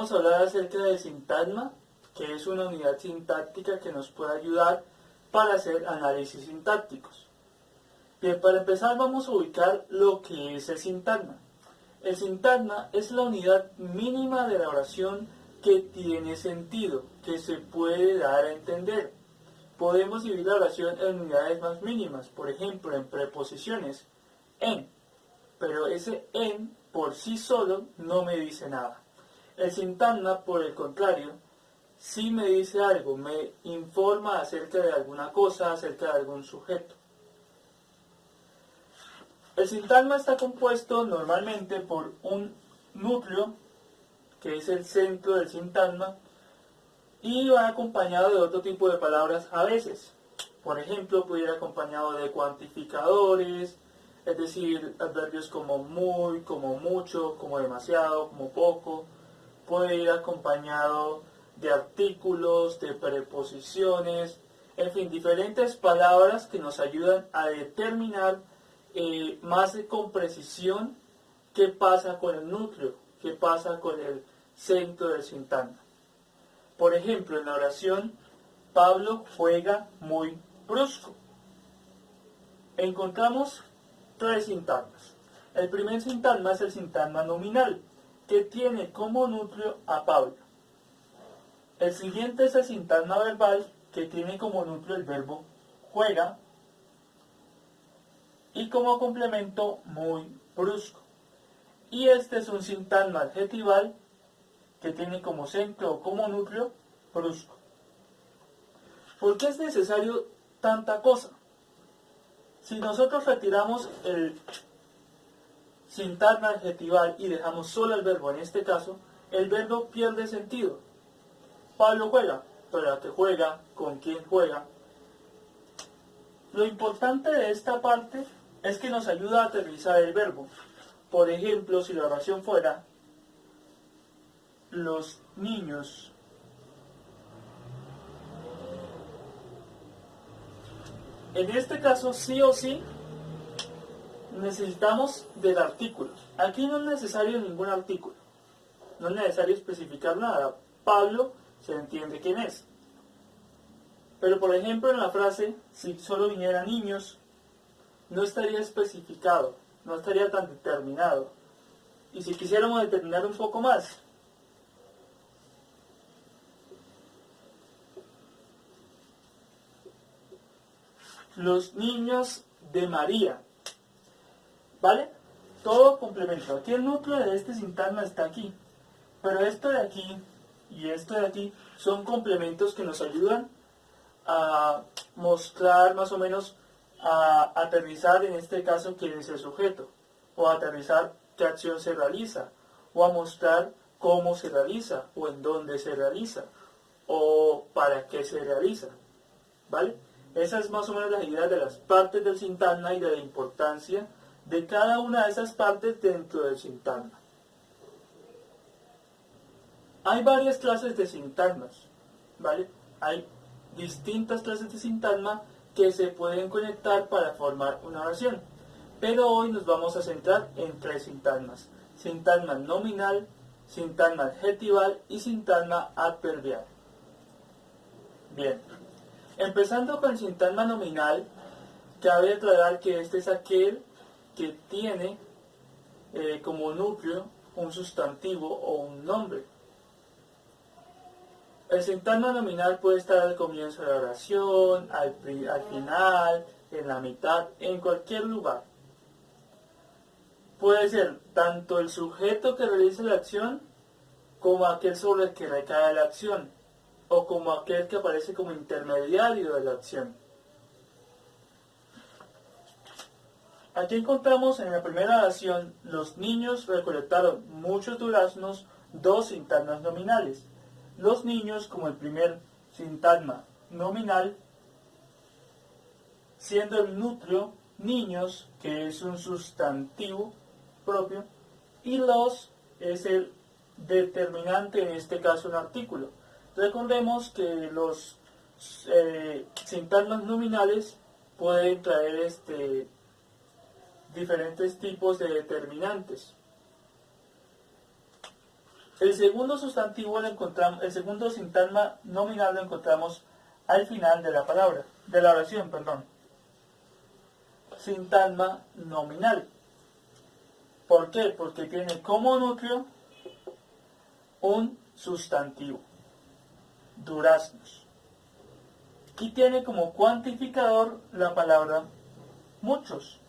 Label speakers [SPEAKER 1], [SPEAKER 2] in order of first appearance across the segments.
[SPEAKER 1] vamos a hablar acerca del sintagma, que es una unidad sintáctica que nos puede ayudar para hacer análisis sintácticos. Bien, para empezar vamos a ubicar lo que es el sintagma. El sintagma es la unidad mínima de la oración que tiene sentido, que se puede dar a entender. Podemos dividir la oración en unidades más mínimas, por ejemplo, en preposiciones, en, pero ese en por sí solo no me dice nada. El sintagma, por el contrario, sí me dice algo, me informa acerca de alguna cosa, acerca de algún sujeto. El sintagma está compuesto normalmente por un núcleo, que es el centro del sintagma, y va acompañado de otro tipo de palabras a veces. Por ejemplo, puede ir acompañado de cuantificadores, es decir, adverbios como muy, como mucho, como demasiado, como poco. Puede ir acompañado de artículos, de preposiciones, en fin, diferentes palabras que nos ayudan a determinar más con precisión qué pasa con el núcleo, qué pasa con el centro del sintagma. Por ejemplo, en la oración, Pablo juega muy brusco. Encontramos tres sintagmas. El primer sintagma es el sintagma nominal, que tiene como núcleo a Pablo. El siguiente es el sintagma verbal, que tiene como núcleo el verbo juega y como complemento muy brusco. Y este es un sintagma adjetival que tiene como centro o como núcleo brusco. ¿Por qué es necesario tanta cosa? Si nosotros retiramos el sintagma adjetival y dejamos solo el verbo, en este caso, el verbo pierde sentido. Pablo juega, pero ¿a qué juega? ¿Con quién juega? Lo importante de esta parte es que nos ayuda a aterrizar el verbo. Por ejemplo, si la oración fuera los niños en este caso sí o sí necesitamos del artículo. Aquí no es necesario ningún artículo, no es necesario especificar nada. Pablo se entiende quién es. Pero por ejemplo en la frase, si solo viniera niños, no estaría especificado, no estaría tan determinado. Y si quisiéramos determinar un poco más, los niños de María, ¿vale? Todo complemento. Aquí el núcleo de este sintagma está aquí, pero esto de aquí y esto de aquí son complementos que nos ayudan a mostrar más o menos, a aterrizar en este caso quién es el sujeto, o a aterrizar qué acción se realiza, o a mostrar cómo se realiza, o en dónde se realiza, o para qué se realiza, ¿vale? Esa es más o menos la idea de las partes del sintagma y de la importancia de cada una de esas partes dentro del sintagma. Hay varias clases de sintagmas, ¿vale? Hay distintas clases de sintagma que se pueden conectar para formar una oración. Pero hoy nos vamos a centrar en tres sintagmas. Sintagma nominal, sintagma adjetival y sintagma adverbial. Bien, empezando con el sintagma nominal, cabe aclarar que este es aquel que tiene como núcleo un sustantivo o un nombre. El sintagma nominal puede estar al comienzo de la oración, al final, en la mitad, en cualquier lugar. Puede ser tanto el sujeto que realiza la acción como aquel sobre el que recae la acción, o como aquel que aparece como intermediario de la acción. Aquí encontramos en la primera oración, los niños recolectaron muchos duraznos, dos sintagmas nominales. Los niños como el primer sintagma nominal, siendo el núcleo niños, que es un sustantivo propio, y los es el determinante, en este caso un artículo. Recordemos que los sintagmas nominales pueden traer diferentes tipos de determinantes. El segundo sustantivo lo encontramos, el segundo sintagma nominal lo encontramos al final de la palabra, de la oración, perdón. Sintagma nominal. ¿Por qué? Porque tiene como núcleo un sustantivo, duraznos. Y tiene como cuantificador la palabra muchos.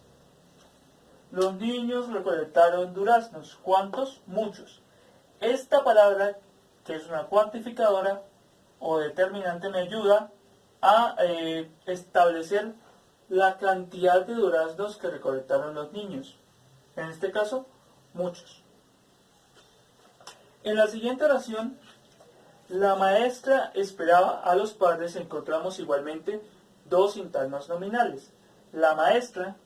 [SPEAKER 1] Los niños recolectaron duraznos. ¿Cuántos? Muchos. Esta palabra, que es una cuantificadora o determinante, me ayuda a establecer la cantidad de duraznos que recolectaron los niños. En este caso, muchos. En la siguiente oración, la maestra esperaba a los padres. Encontramos igualmente dos sintagmas nominales. La maestra,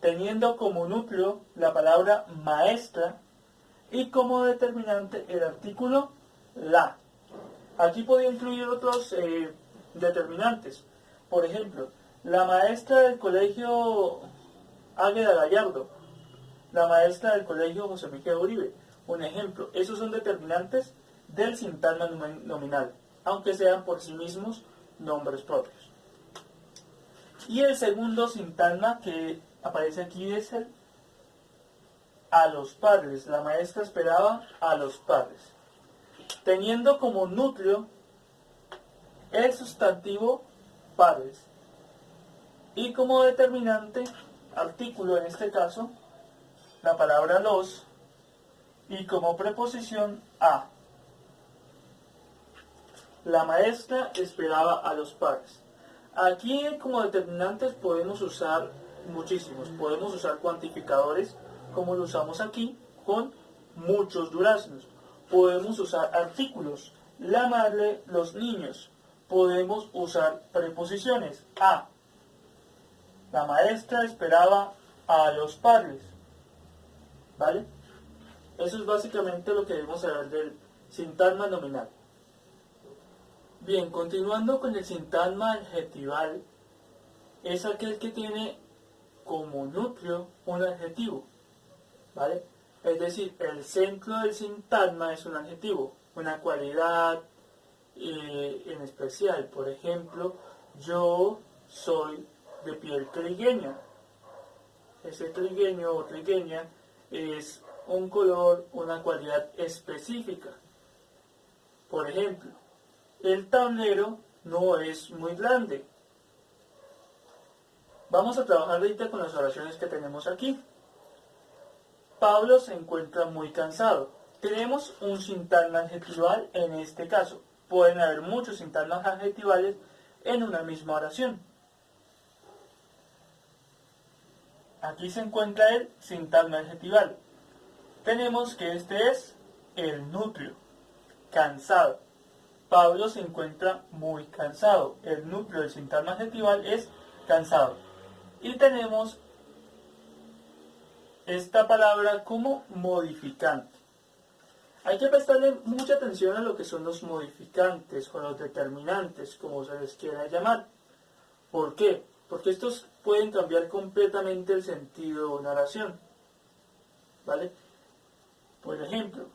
[SPEAKER 1] teniendo como núcleo la palabra maestra y como determinante el artículo la. Aquí podría incluir otros determinantes. Por ejemplo, la maestra del colegio Águeda Gallardo, la maestra del colegio José Miguel Uribe. Un ejemplo, esos son determinantes del sintagma nominal, aunque sean por sí mismos nombres propios. Y el segundo sintagma que aparece aquí es el a los padres. La maestra esperaba a los padres, teniendo como núcleo el sustantivo padres y como determinante artículo, en este caso la palabra los, y como preposición a. La maestra esperaba a los padres. Aquí como determinantes podemos usar muchísimos. Podemos usar cuantificadores como lo usamos aquí con muchos duraznos. Podemos usar artículos, la madre, los niños. Podemos usar preposiciones a. La maestra esperaba a los padres. ¿Vale? Eso es básicamente lo que debemos saber del sintagma nominal. Bien, continuando con el sintagma adjetival, es aquel que tiene como núcleo un adjetivo, ¿vale? Es decir, el centro del sintagma es un adjetivo, una cualidad en especial. Por ejemplo, yo soy de piel trigueña. Ese trigueño o trigueña es un color, una cualidad específica. Por ejemplo, el tablero no es muy grande. Vamos a trabajar ahorita con las oraciones que tenemos aquí. Pablo se encuentra muy cansado. Tenemos un sintagma adjetival en este caso. Pueden haber muchos sintagmas adjetivales en una misma oración. Aquí se encuentra el sintagma adjetival. Tenemos que este es el núcleo, cansado. Pablo se encuentra muy cansado. El núcleo del sintagma adjetival es cansado. Y tenemos esta palabra como modificante. Hay que prestarle mucha atención a lo que son los modificantes o los determinantes, como se les quiera llamar. ¿Por qué? Porque estos pueden cambiar completamente el sentido de una oración. ¿Vale? Por ejemplo,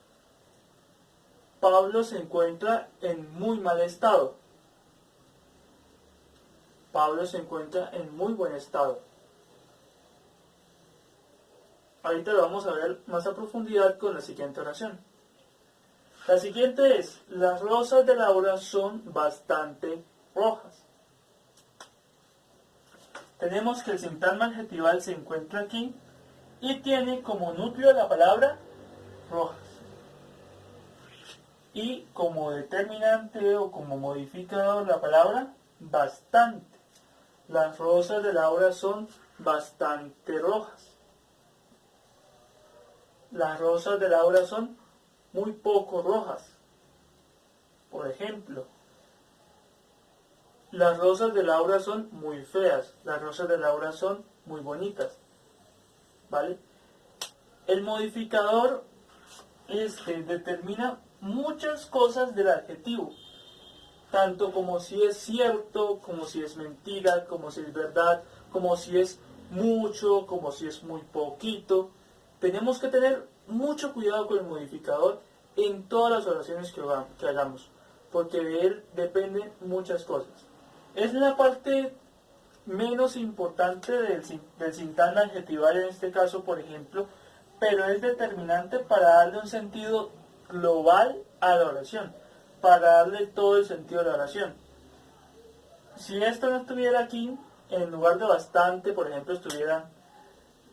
[SPEAKER 1] Pablo se encuentra en muy mal estado. Pablo se encuentra en muy buen estado. Ahorita lo vamos a ver más a profundidad con la siguiente oración. La siguiente es: las rosas de Laura son bastante rojas. Tenemos que el sintagma adjetival se encuentra aquí y tiene como núcleo la palabra rojas. Y como determinante o como modificador la palabra bastante. Las rosas de Laura son bastante rojas. Las rosas de Laura son muy poco rojas. Por ejemplo, las rosas de Laura son muy feas. Las rosas de Laura son muy bonitas. ¿Vale? El modificador determina muchas cosas del adjetivo, tanto como si es cierto, como si es mentira, como si es verdad, como si es mucho, como si es muy poquito. Tenemos que tener mucho cuidado con el modificador en todas las oraciones que hagamos, porque de él dependen muchas cosas. Es la parte menos importante del sintagma adjetival en este caso, por ejemplo, pero es determinante para darle un sentido global a la oración, para darle todo el sentido a la oración. Si esto no estuviera aquí, en lugar de bastante, por ejemplo, estuviera: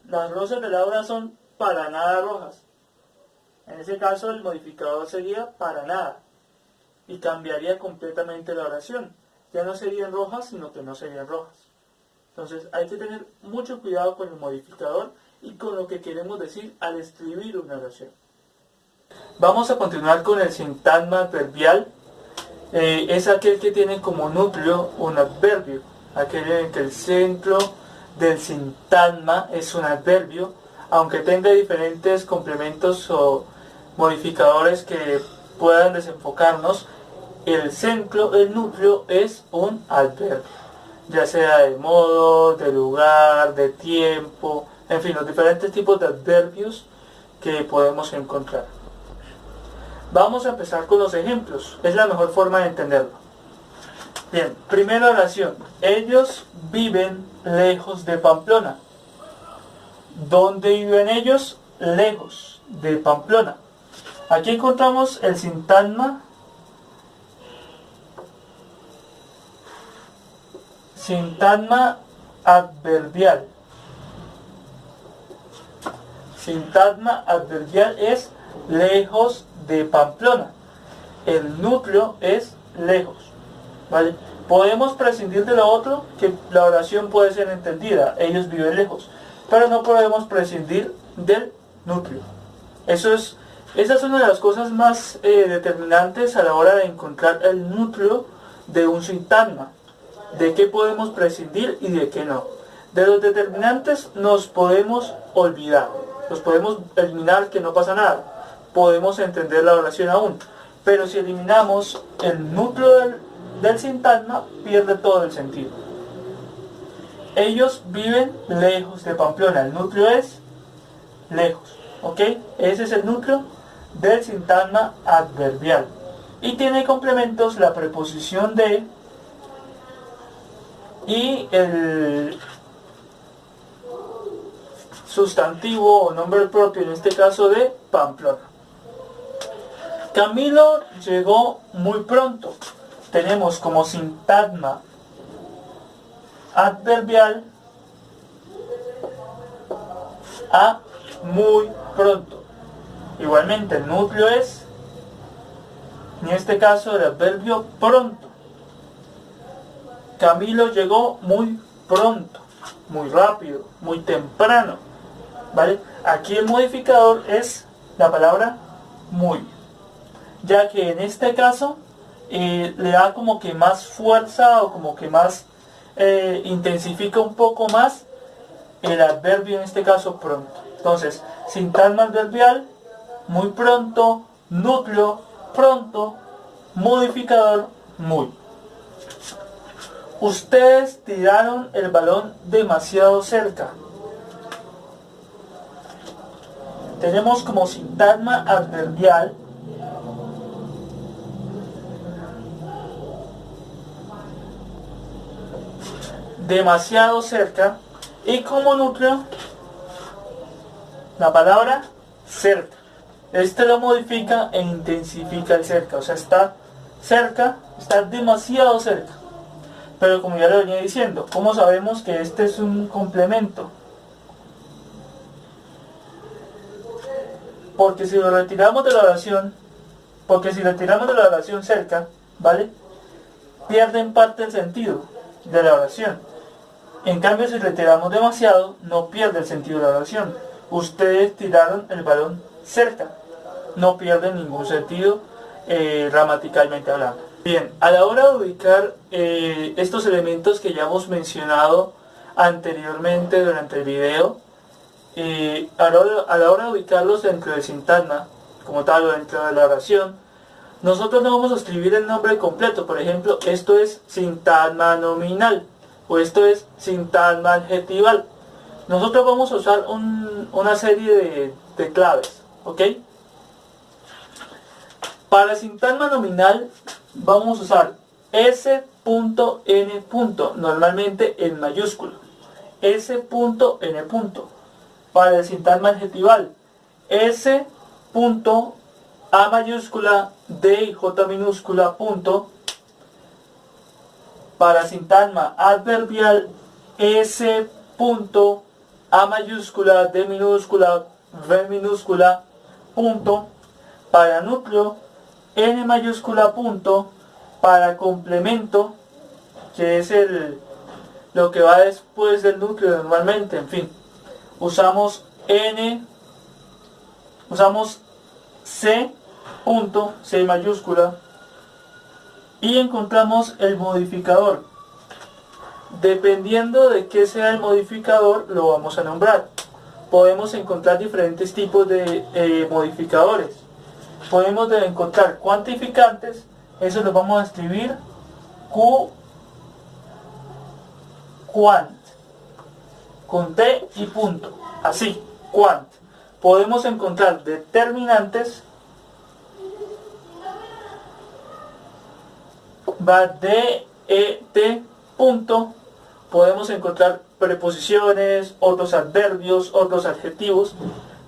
[SPEAKER 1] las rosas de Laura son para nada rojas. En ese caso el modificador sería para nada y cambiaría completamente la oración. Ya no serían rojas, sino que no serían rojas. Entonces hay que tener mucho cuidado con el modificador y con lo que queremos decir al escribir una oración. Vamos a continuar con el sintagma adverbial. Es aquel que tiene como núcleo un adverbio, aquel en que el centro del sintagma es un adverbio, aunque tenga diferentes complementos o modificadores que puedan desenfocarnos. El centro, el núcleo es un adverbio, ya sea de modo, de lugar, de tiempo, en fin, los diferentes tipos de adverbios que podemos encontrar. Vamos a empezar con los ejemplos, es la mejor forma de entenderlo. Bien, primera oración: ellos viven lejos de Pamplona. ¿Dónde viven ellos? Lejos de Pamplona. Aquí encontramos el sintagma adverbial. Sintagma adverbial es lejos de Pamplona. El núcleo es lejos, ¿vale? Podemos prescindir de lo otro, que la oración puede ser entendida: ellos viven lejos, pero no podemos prescindir del núcleo. Esa es una de las cosas más determinantes a la hora de encontrar el núcleo de un sintagma. De qué podemos prescindir y de qué no. De los determinantes nos podemos olvidar, los podemos eliminar, que no pasa nada, podemos entender la oración aún, pero si eliminamos el núcleo del sintagma, pierde todo el sentido. Ellos viven lejos de Pamplona, el núcleo es lejos, ¿ok? Ese es el núcleo del sintagma adverbial y tiene complementos la preposición de y el sustantivo o nombre propio, en este caso de Pamplona. Camilo llegó muy pronto. Tenemos como sintagma adverbial a muy pronto. Igualmente el núcleo es, en este caso, el adverbio pronto. Camilo llegó muy pronto, muy rápido, muy temprano, ¿vale? Aquí el modificador es la palabra muy, ya que en este caso le da como que más fuerza o como que más intensifica un poco más el adverbio, en este caso pronto. Entonces, sintagma adverbial, muy pronto, núcleo, pronto, modificador, muy. Ustedes tiraron el balón demasiado cerca. Tenemos como sintagma adverbial demasiado cerca y como núcleo la palabra cerca. Este lo modifica e intensifica el cerca, o sea, está cerca, está demasiado cerca. Pero como ya lo venía diciendo, ¿cómo sabemos que este es un complemento? Porque si lo retiramos de la oración, cerca, ¿vale? Pierde en parte el sentido de la oración. En cambio, si retiramos demasiado, no pierde el sentido de la oración. Ustedes tiraron el balón cerca. No pierde ningún sentido gramaticalmente hablando. Bien, a la hora de ubicar estos elementos que ya hemos mencionado anteriormente durante el video, a la hora de ubicarlos dentro del sintagma, como tal, o dentro de la oración, nosotros no vamos a escribir el nombre completo. Por ejemplo, esto es sintagma nominal, o esto es sintagma adjetival. Nosotros vamos a usar una serie de claves, ¿ok? Para el sintagma nominal vamos a usar S.N. normalmente en mayúscula. S.N. Para el sintagma adjetival, S. A mayúscula, D y J minúscula, punto. Para sintagma adverbial, S. A mayúscula, D minúscula, V minúscula, punto. Para núcleo, N mayúscula, punto. Para complemento, que es lo que va después del núcleo normalmente, en fin, usamos C, punto, C mayúscula, y encontramos el modificador. Dependiendo de qué sea el modificador, lo vamos a nombrar. Podemos encontrar diferentes tipos de modificadores. Podemos encontrar cuantificantes, eso lo vamos a escribir quant, con T y punto, así, quant. Podemos encontrar determinantes, va DET, punto. Podemos encontrar preposiciones, otros adverbios, otros adjetivos.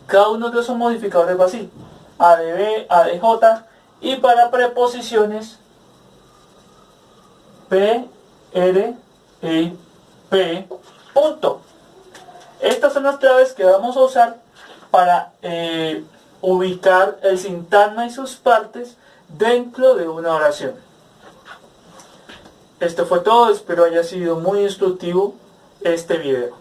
[SPEAKER 1] Cada uno de esos modificadores va así, ADB, ADJ, y para preposiciones, P, R, E, P, punto. Estas son las claves que vamos a usar para ubicar el sintagma y sus partes dentro de una oración. Esto fue todo, espero haya sido muy instructivo este video.